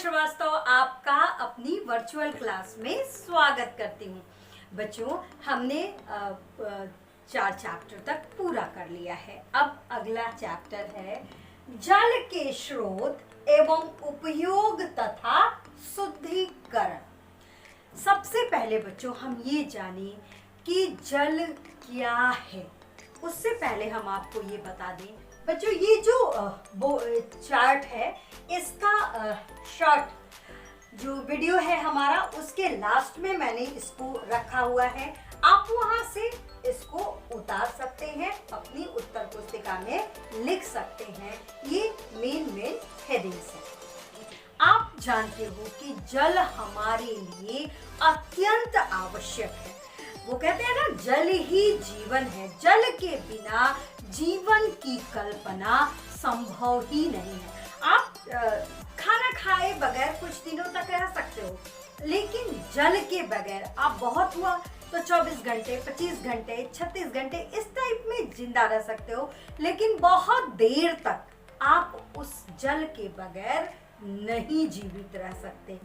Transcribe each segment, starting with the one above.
श्रीवास्तव आपका अपनी virtual class में स्वागत करती हूँ। बच्चों, हमने 4 चैप्टर तक पूरा कर लिया है। अब अगला चैप्टर है जल के स्रोत एवं उपयोग तथा शुद्धिकरण। सबसे पहले बच्चों हम ये जानें कि जल क्या है। उससे पहले हम आपको ये बता दें बच्चों, ये जो चार्ट है इसका शॉर्ट जो वीडियो है हमारा, उसके लास्ट में मैंने इसको रखा हुआ है। आप वहां से इसको उतार सकते हैं, अपनी उत्तर पुस्तिका में लिख सकते हैं। ये मेन हेडिंग्स है। आप जानते हो कि जल हमारे लिए अत्यंत आवश्यक है। वो कहते हैं ना, जल ही जीवन है। जल के बिना जीवन की कल्पना संभव ही नहीं है। आप खाना खाए बगैर कुछ दिनों तक रह सकते हो, लेकिन जल के बगैर आप बहुत हुआ तो 24 घंटे, 25 घंटे, 36 घंटे इस टाइप में जिंदा रह सकते हो, लेकिन बहुत देर तक आप उस जल के बगैर नहीं जीवित रह सकते,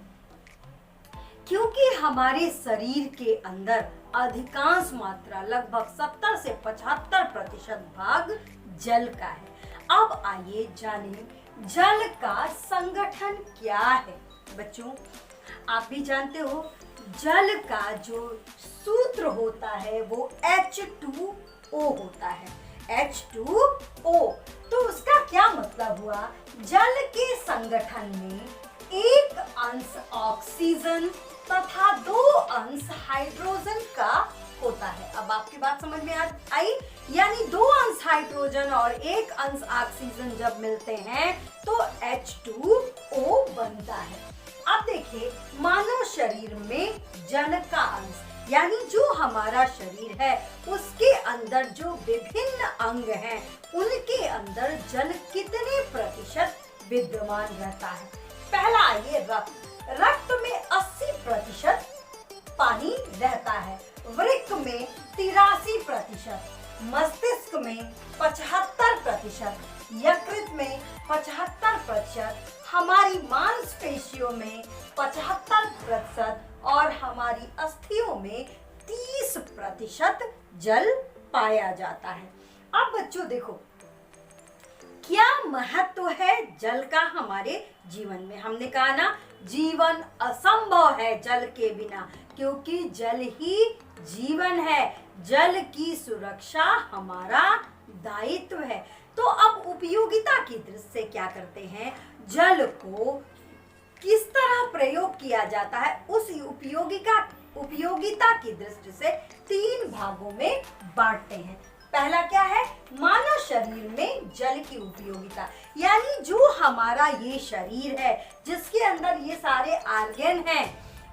क्योंकि हमारे शरीर के अंदर अधिकांश मात्रा लगभग 70 से 75% भाग जल का है। अब आइए जानें जल का संगठन क्या है। बच्चों, आप भी जानते हो जल का जो सूत्र होता है वो H2O होता है। H2O तो उसका क्या मतलब हुआ? जल के संगठन में एक अंश ऑक्सीजन तथा 2 अंश हाइड्रोजन का होता है। अब आपकी बात समझ में आई? यानी 2 अंश हाइड्रोजन और 1 अंश ऑक्सीजन जब मिलते हैं तो H2O बनता है। अब देखिए, मानव शरीर में जल का अंश यानी जो हमारा शरीर है उसके अंदर जो विभिन्न अंग हैं उनके अंदर जल कितने प्रतिशत विद्यमान रहता है? पहला आइए रक्त में 80% पानी रहता है, वृक्क में 83%, मस्तिष्क में 75%, यकृत में 75%, हमारी मांसपेशियों में 75% और हमारी अस्थियों में 30% जल पाया जाता है। अब बच्चों देखो, क्या महत्व है जल का हमारे जीवन में। हमने कहा ना, जीवन असंभव है जल के बिना, क्योंकि जल ही जीवन है। जल की सुरक्षा हमारा दायित्व है। तो अब उपयोगिता की दृष्टि से क्या करते हैं, जल को किस तरह प्रयोग किया जाता है, उस उपयोगिता की दृष्टि से 3 भागों में बांटते हैं। पहला क्या है? मानव शरीर में जल की उपयोगिता, यानी जो हमारा ये शरीर है जिसके अंदर ये सारे ऑर्गन हैं,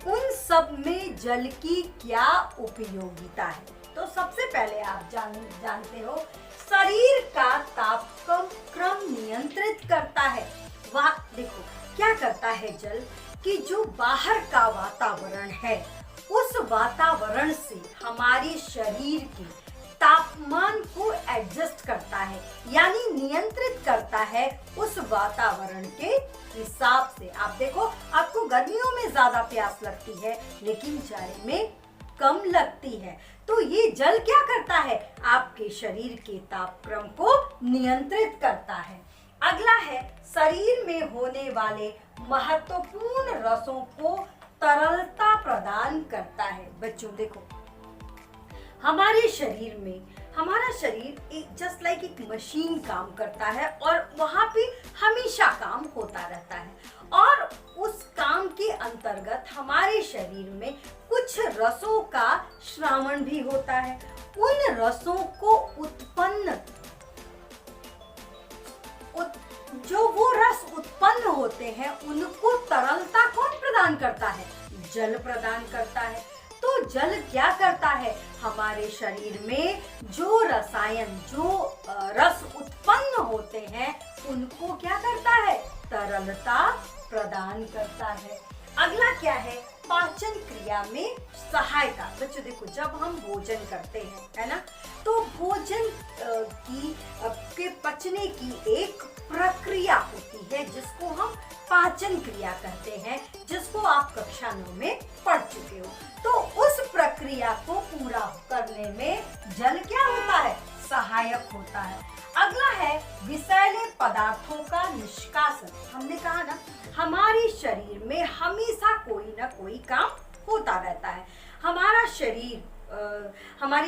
उन सब में जल की क्या उपयोगिता है। तो सबसे पहले आप जानते हो, शरीर का तापक्रम नियंत्रित करता है। वह देखो क्या करता है जल, कि जो बाहर का वातावरण है उस वातावरण से हमारे शरीर के तापमान को एडजस्ट करता है, यानी नियंत्रित करता है उस वातावरण के हिसाब से। आप देखो, आपको गर्मियों में ज्यादा प्यास लगती है लेकिन जाड़े में कम लगती है। तो ये जल क्या करता है? आपके शरीर के तापक्रम को नियंत्रित करता है। अगला है, शरीर में होने वाले महत्वपूर्ण रसों को तरलता प्रदान करता है। बच्चों देखो, हमारे शरीर में हमारा शरीर एक जस्ट लाइक एक मशीन काम करता है और वहां पे हमेशा काम होता रहता है, और उस काम के अंतर्गत हमारे शरीर में कुछ रसों का श्रावण भी होता है। उन रसों को जो वो रस उत्पन्न होते हैं उनको तरलता कौन प्रदान करता है? जल प्रदान करता है। तो जल क्या करता है? हमारे शरीर में जो रसायन, जो रस उत्पन्न होते हैं उनको क्या करता है? तरलता प्रदान करता है। अगला क्या है? पाचन क्रिया में सहायता। बच्चों देखो, जब हम भोजन करते हैं, है ना, तो भोजन के पचने की एक प्रक्रिया होती है जिसको हम पाचन क्रिया कहते हैं, जिसको आप कक्षा 9 में पढ़ चुके हो। तो उस प्रक्रिया को पूरा करने में जल क्या होता है, सहायक होता है। अगला है विषैले पदार्थों का निष्कासन। हमने कहा ना, हमारे शरीर में हमेशा कोई ना कोई काम होता रहता है। हमारे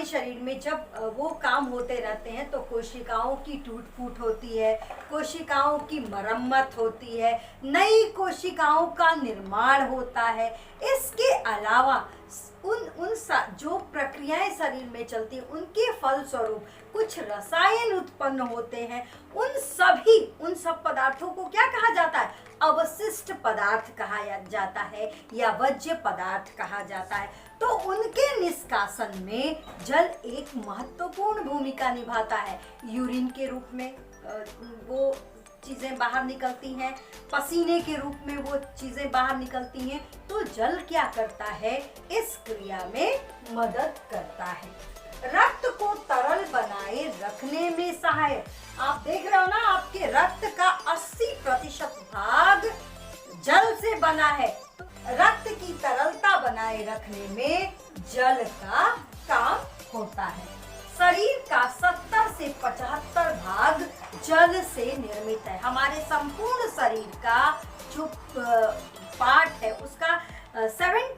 शरीर में जब वो काम होते रहते हैं तो कोशिकाओं की टूट फूट होती है, कोशिकाओं की मरम्मत होती है, नई कोशिकाओं का निर्माण होता है। इसके अलावा जो प्रक्रियाएं शरीर में चलती हैं उनके फलस्वरूप कुछ रसायन उत्पन्न होते हैं। उन सब पदार्थों को क्या कहा जाता है, अवशिष्ट पदार्थ कहा जाता है या वर्ज्य पदार्थ कहा जाता है। तो उनके निष्कासन में जल एक महत्वपूर्ण भूमिका निभाता है। यूरिन के रूप में वो चीजें बाहर निकलती हैं, पसीने के रूप में वो चीजें बाहर निकलती हैं। तो जल क्या करता है, इस क्रिया में मदद करता है। रक्त को तरल बनाए रखने में सहायक। आप देख रहे हो ना, आपके रक्त का 80% भाग जल से बना है। रक्त की तरलता बनाए रखने में जल का काम होता है। शरीर का 70 से 75 भाग जल से निर्मित है। हमारे संपूर्ण शरीर का जो पार्ट है उसका 70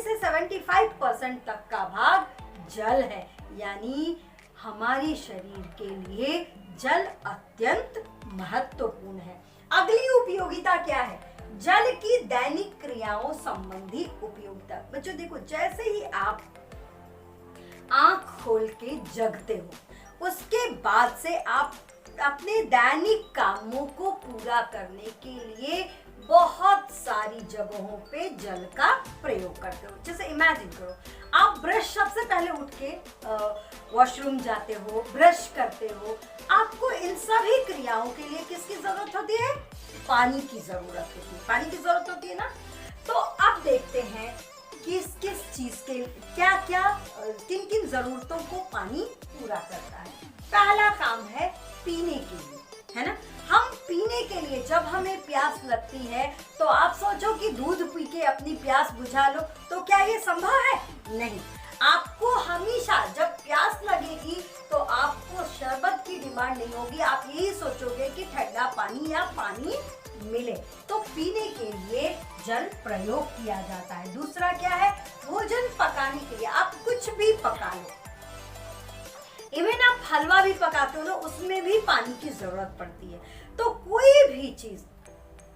से 75% तक का भाग जल है। यानी हमारे शरीर के लिए जल अत्यंत महत्वपूर्ण है। अगली उपयोगिता क्या है, जल की दैनिक क्रियाओं संबंधी उपयोगिता। बच्चों देखो, जैसे ही आप आंख खोल के जगते हो, उसके बाद से आप अपने दैनिक कामों को पूरा करने के लिए बहुत सारी जगहों पे जल का प्रयोग करते हो। जैसे इमेजिन करो, आप ब्रश सबसे पहले उठ के वॉशरूम जाते हो, ब्रश करते हो। आपको इन सभी क्रियाओं के लिए किसकी जरूरत होती है, पानी की जरूरत होती है। पानी की जरूरत होती है ना। तो अब देखते हैं किस किस चीज के किन किन जरूरतों को पानी पूरा करता है। पहला काम है पीने के लिए, है ना। हम पीने के लिए जब हमें प्यास लगती है तो आप सोचो कि दूध पी के अपनी प्यास बुझा लो, तो क्या ये संभव है? नहीं। आपको हमेशा जब प्यास लगेगी तो आपको शरबत की डिमांड नहीं होगी, आप यही सोचोगे कि ठंडा पानी या पानी मिले। तो पीने के लिए जल प्रयोग किया जाता है। दूसरा क्या है, भोजन पकाने के लिए। आप कुछ भी पका लो, इवन आप हलवा भी पकाते हो ना, उसमें भी पानी की जरूरत पड़ती है। तो कोई भी चीज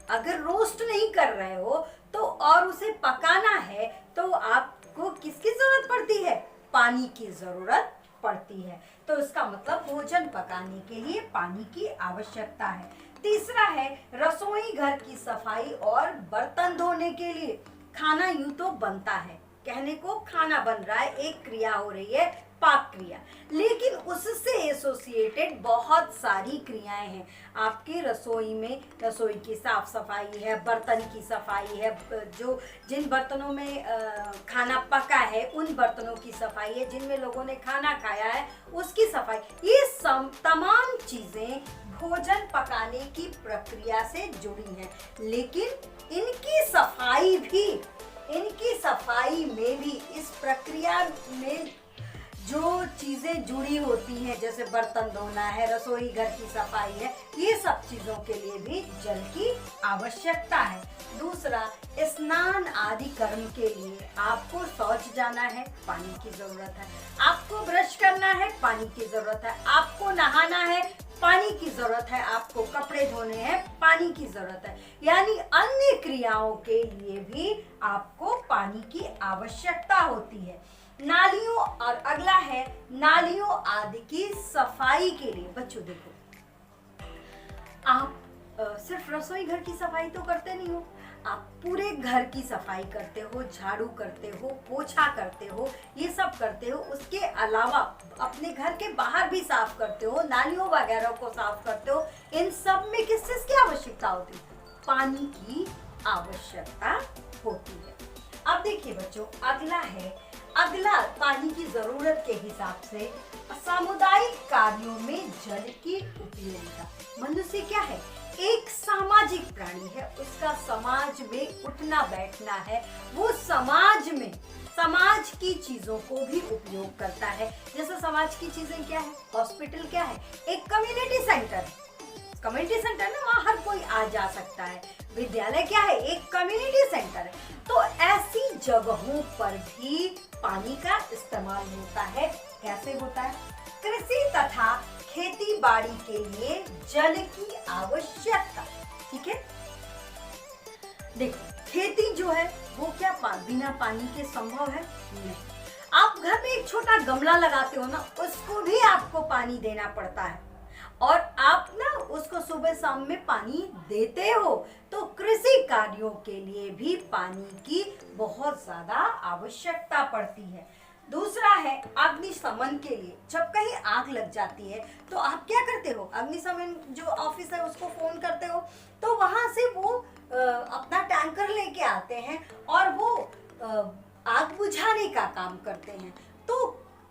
अगर रोस्ट नहीं कर रहे हो तो और उसे पकाना है तो आपको किसकी जरूरत पड़ती है, पानी की जरूरत पड़ती है। तो इसका मतलब भोजन पकाने के लिए पानी की आवश्यकता है। तीसरा है रसोई घर की सफाई और बर्तन धोने के लिए। खाना यूं तो बनता है, कहने को खाना बन रहा है, एक क्रिया हो रही है, पाक क्रिया, लेकिन उससे एसोसिएटेड बहुत सारी क्रियाएं हैं। आपके रसोई में रसोई की साफ सफाई है, बर्तन की सफाई है, जो जिन बर्तनों में खाना पका है उन बर्तनों की सफाई है, जिनमें लोगों ने खाना खाया है उसकी सफाई। ये तमाम चीजें भोजन पकाने की प्रक्रिया से जुड़ी हैं, लेकिन इनकी सफाई में भी इस प्रक्रिया में जो चीजें जुड़ी होती हैं, जैसे बर्तन धोना है, रसोई घर की सफाई है, ये सब चीजों के लिए भी जल की आवश्यकता है। दूसरा, स्नान आदि कर्म के लिए आपको शौच जाना है, पानी की जरूरत है। आपको ब्रश करना है, पानी की जरूरत है। आपको नहाना है, पानी की जरूरत है। आपको कपड़े धोने हैं, पानी की जरूरत है। यानी अन्य क्रियाओं के लिए भी आपको पानी की आवश्यकता होती है। नालियों, और अगला है नालियों आदि की सफाई के लिए। बच्चों देखो, आप सिर्फ रसोई घर की सफाई तो करते नहीं हो, आप पूरे घर की सफाई करते हो, झाड़ू करते हो, पोछा करते हो, ये सब करते हो। उसके अलावा अपने घर के बाहर भी साफ करते हो, नालियों वगैरह को साफ करते हो। इन सब में किस चीज की आवश्यकता होती है? पानी की आवश्यकता होती है। अब देखिए बच्चों, अगला पानी की जरूरत के हिसाब से सामुदायिक कार्यों में जल की उपयोगिता। मनुष्य क्या है, एक सामाजिक प्राणी है, उसका समाज में उठना बैठना है, वो समाज में समाज की चीजों को भी उपयोग करता है। जैसे समाज की चीजें क्या है, हॉस्पिटल क्या है, एक कम्युनिटी सेंटर, कम्युनिटी सेंटर ना, वहाँ हर कोई आ जा सकता है। विद्यालय क्या है, एक कम्युनिटी सेंटर है। तो ऐसी जगहों पर भी पानी का इस्तेमाल होता है। कैसे होता है? कृषि तथा खेती बाड़ी के लिए जल की आवश्यकता। ठीक है, देखो खेती जो है वो क्या बिना पानी के संभव है? नहीं। आप घर में एक छोटा गमला लगाते हो ना, उसको भी आपको पानी देना पड़ता है, और आप ना उसको सुबह शाम में पानी देते हो। तो कृषि कार्यों के लिए भी पानी की बहुत ज्यादा आवश्यकता पड़ती है। दूसरा है अग्निशमन के लिए। जब कहीं आग लग जाती है तो आप क्या करते हो, अग्निशमन जो ऑफिस है उसको फोन करते हो, तो वहां से वो अपना टैंकर लेके आते हैं और वो आग बुझाने का काम करते हैं। तो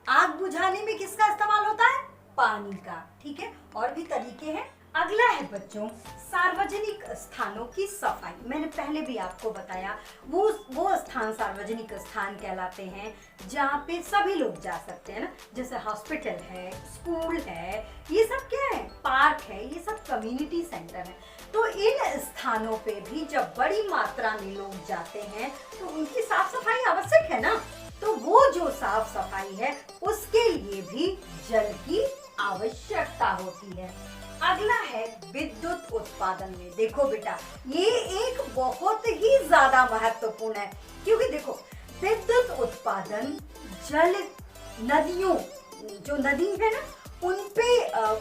आग बुझाने में किसका इस्तेमाल होता है? पानी का। ठीक है, और भी तरीके हैं। अगला है बच्चों सार्वजनिक स्थानों की सफाई। मैंने पहले भी आपको बताया, वो स्थान सार्वजनिक स्थान कहलाते हैं जहाँ पे सभी लोग जा सकते हैं ना, जैसे हॉस्पिटल है, स्कूल है, ये सब क्या है, पार्क है, ये सब कम्युनिटी सेंटर है। तो इन स्थानों पे भी जब बड़ी मात्रा में लोग जाते हैं तो उनकी साफ सफाई आवश्यक है ना। तो वो जो साफ सफाई है उसके लिए भी जल की आवश्यकता होती है। अगला है विद्युत उत्पादन में। देखो बेटा, ये एक बहुत ही ज्यादा महत्वपूर्ण है, क्योंकि देखो विद्युत उत्पादन जल, नदियों, जो नदी है ना, उन पे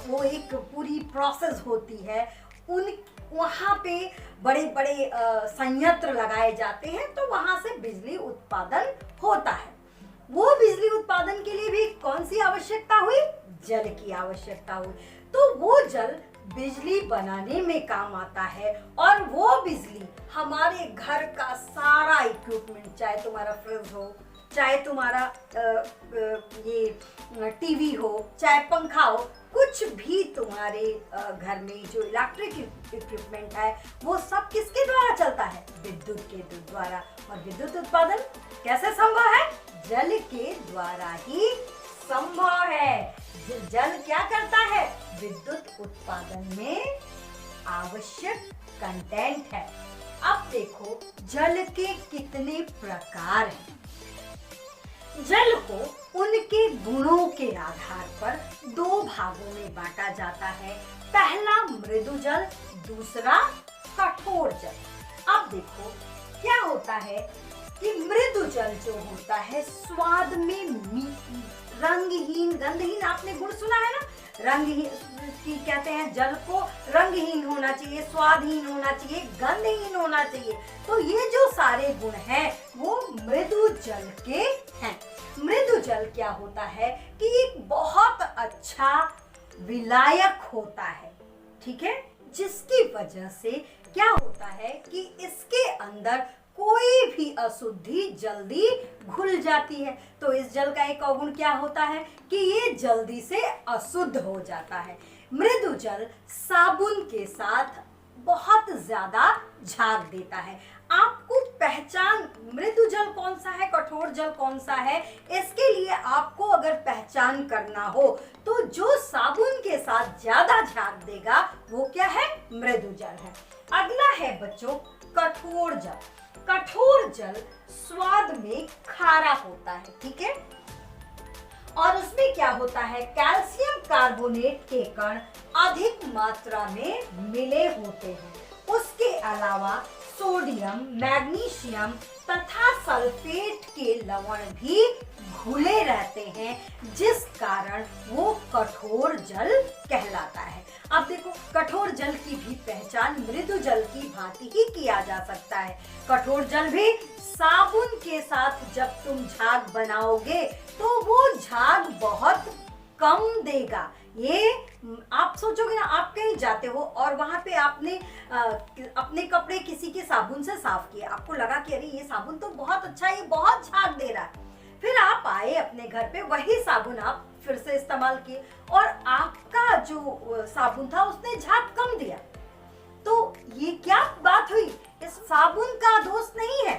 वो एक पूरी प्रोसेस होती है। उन वहाँ पे बड़े बड़े संयंत्र लगाए जाते हैं, तो वहां से बिजली उत्पादन होता है। वो बिजली उत्पादन के लिए भी कौन सी आवश्यकता हुई? जल की आवश्यकता हुई। तो वो जल बिजली बनाने में काम आता है, और वो बिजली हमारे घर का सारा इक्विपमेंट, चाहे तुम्हारा फ्रिज हो, चाहे तुम्हारा ये टीवी हो, चाहे पंखा हो, कुछ भी तुम्हारे घर में जो इलेक्ट्रिक इक्विपमेंट है वो सब किसके द्वारा चलता है? विद्युत के द्वारा। और विद्युत उत्पादन कैसे संभव है? जल के द्वारा ही संभव है। जल क्या करता है? विद्युत उत्पादन में आवश्यक कंटेंट है। अब देखो जल के कितने प्रकार हैं। जल को उनके गुणों के आधार पर दो भागों में बांटा जाता है। पहला मृदु जल, दूसरा कठोर जल। अब देखो क्या होता है कि मृदु जल जो होता है स्वाद में रंगहीन, गंधहीन, आपने गुण सुना है ना, रंगहीन की कहते हैं जल को रंगहीन होना चाहिए, स्वादहीन होना चाहिए, गंधहीन होना चाहिए। तो ये जो सारे गुण हैं वो मृदु जल के हैं। मृदु जल क्या होता है कि एक बहुत अच्छा विलायक होता है, ठीक है, जिसकी वजह से क्या होता है कि इसके अंदर कोई भी अशुद्धि जल्दी घुल जाती है। तो इस जल का एक अवगुण क्या होता है कि ये जल्दी से अशुद्ध हो जाता है। मृदु जल साबुन के साथ बहुत ज्यादा झाग देता है। आपको पहचान मृदु जल कौन सा है, कठोर जल कौन सा है, इसके लिए आपको अगर पहचान करना हो तो जो साबुन के साथ ज्यादा झाग देगा वो क्या है? मृदु जल है। अगला है बच्चों कठोर जल। कठोर जल स्वाद में खारा होता है, ठीक है, और उसमें क्या होता है, कैल्शियम कार्बोनेट के कण अधिक मात्रा में मिले होते हैं। उसके अलावा सोडियम, मैग्नीशियम तथा सल्फेट के लवण भी घुले रहते हैं, जिस कारण वो कठोर जल कहलाता है। अब देखो कठोर जल की भी पहचान मृदु जल की भांति ही किया जा सकता है। कठोर जल भी साबुन के साथ जब तुम झाग बनाओगे तो वो झाग बहुत कम देगा। ये आप सोचोगे ना, आप कहीं जाते हो और वहां पे आपने अपने कपड़े किसी के साबुन से साफ किए, आपको लगा कि अरे ये साबुन तो बहुत अच्छा है, ये बहुत झाग दे रहा है। फिर आप आए अपने घर पे, वही साबुन आप फिर से इस्तेमाल किए और आपका जो साबुन था उसने झाग कम दिया। साबुन का दोष नहीं है,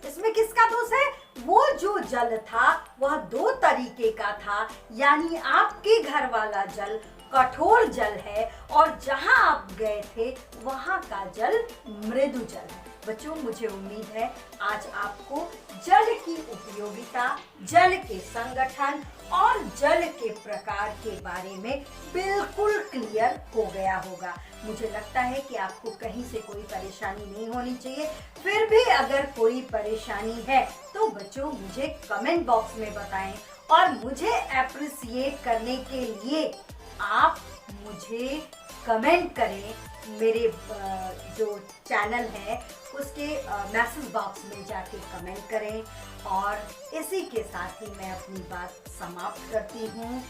इसमें किसका दोष है? वो जो जल था वह दो तरीके का था, यानी आपके घर वाला जल कठोर जल है और जहां आप गए थे वहां का जल मृदु जल है। बच्चों, मुझे उम्मीद है आज आपको जल की उपयोगिता, जल के संगठन और जल के प्रकार के बारे में बिल्कुल क्लियर हो गया होगा। मुझे लगता है कि आपको कहीं से कोई परेशानी नहीं होनी चाहिए। फिर भी अगर कोई परेशानी है तो बच्चों मुझे कमेंट बॉक्स में बताएं और मुझे अप्रिशिएट करने के लिए आप मुझे कमेंट करें। मेरे जो चैनल है उसके मैसेज बॉक्स में जाके कमेंट करें और इसी के साथ ही मैं अपनी बात समाप्त करती हूँ।